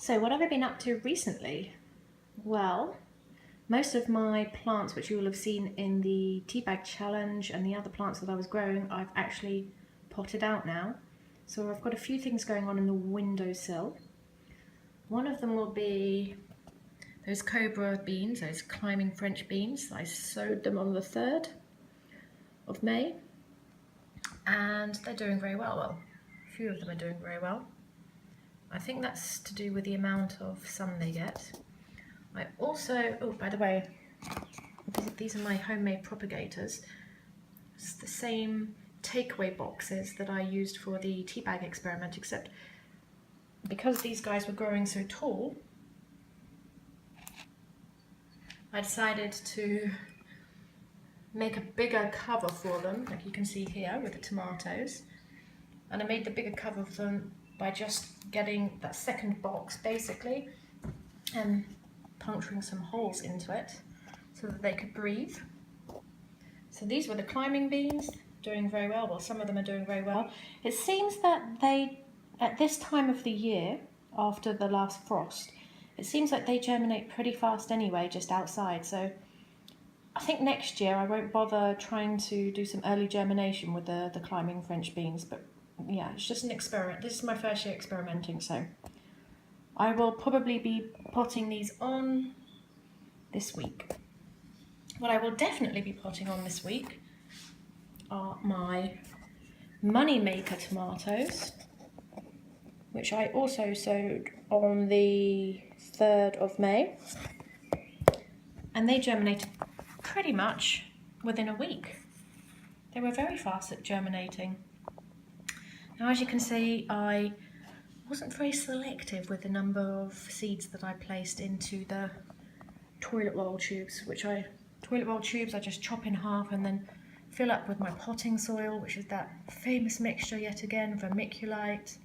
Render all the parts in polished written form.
So what have I been up to recently? Well, most of my plants, which you will have seen in the tea bag challenge and the other plants that I was growing, I've actually potted out now. So I've got a few things going on in the windowsill. One of them will be those cobra beans, those climbing French beans. I sowed them on the 3rd of May and they're doing very well. Well, a few of them are doing very well. I think that's to do with the amount of sun they get. I also, oh, by the way, these are my homemade propagators. It's the same takeaway boxes that I used for the tea bag experiment, except because these guys were growing so tall, I decided to make a bigger cover for them, like you can see here with the tomatoes. And I made the bigger cover for them by just getting that second box basically and puncturing some holes into it so that they could breathe. So these were the climbing beans, doing very well. Well, some of them are doing very well. It seems that they, at this time of the year, after the last frost, it seems like they germinate pretty fast anyway, just outside. So I think next year I won't bother trying to do some early germination with the climbing French beans, but yeah, it's just an experiment. This is my first year experimenting, so I will probably be potting these on this week. What I will definitely be potting on this week are my moneymaker tomatoes, which I also sowed on the 3rd of May, and they germinated pretty much within a week. They were very fast at germinating. Now, as you can see, I wasn't very selective with the number of seeds that I placed into the toilet roll tubes, I just chop in half and then fill up with my potting soil, which is that famous mixture yet again, vermiculite,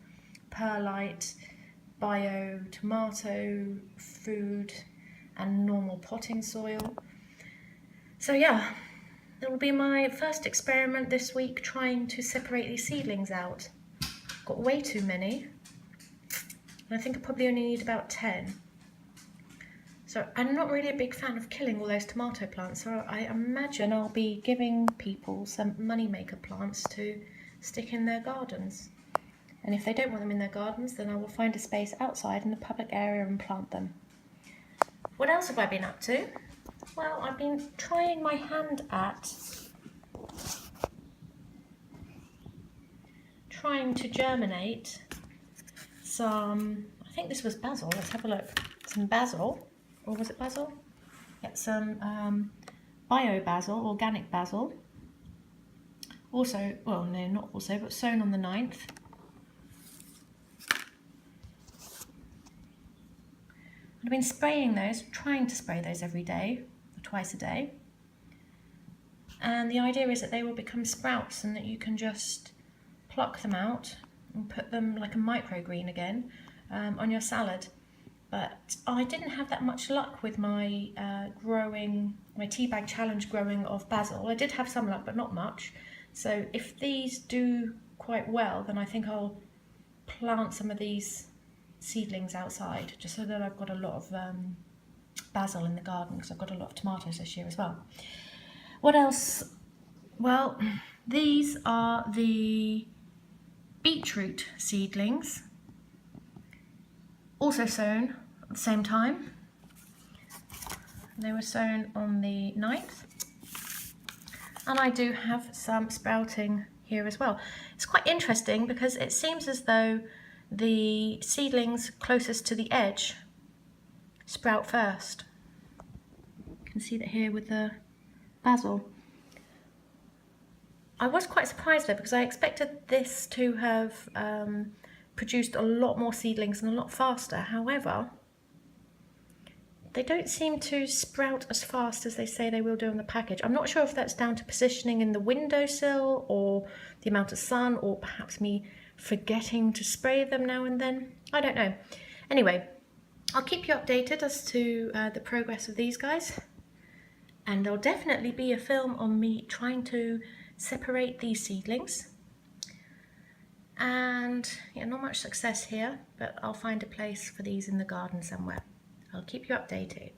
perlite, bio, tomato, food, and normal potting soil. So yeah, that will be my first experiment this week, trying to separate these seedlings out. Got way too many, and I think I probably only need about 10. So I'm not really a big fan of killing all those tomato plants, so I imagine I'll be giving people some moneymaker plants to stick in their gardens. And if they don't want them in their gardens, then I will find a space outside in the public area and plant them. What else have I been up to? Well, I've been trying my hand at trying to germinate some, I think this was basil, let's have a look, some basil, or was it basil? Yeah, some bio basil, organic basil, also, well no, not also, but sown on the 9th. I've been spraying those, trying to spray those every day, or twice a day, and the idea is that they will become sprouts and that you can just pluck them out and put them like a microgreen again on your salad. But I didn't have that much luck with my my tea bag challenge growing of basil. I did have some luck, but not much. So if these do quite well, then I think I'll plant some of these seedlings outside, just so that I've got a lot of basil in the garden, because I've got a lot of tomatoes this year as well. What else? Well, these are the beetroot seedlings, also sown at the same time. They were sown on the 9th, and I do have some sprouting here as well. It's quite interesting because it seems as though the seedlings closest to the edge sprout first. You can see that here with the basil. I was quite surprised though, because I expected this to have produced a lot more seedlings and a lot faster. However, they don't seem to sprout as fast as they say they will do on the package. I'm not sure if that's down to positioning in the windowsill or the amount of sun, or perhaps me forgetting to spray them now and then. I don't know. Anyway, I'll keep you updated as to the progress of these guys, and there'll definitely be a film on me trying to separate these seedlings. And yeah, not much success here, but I'll find a place for these in the garden somewhere. I'll keep you updated.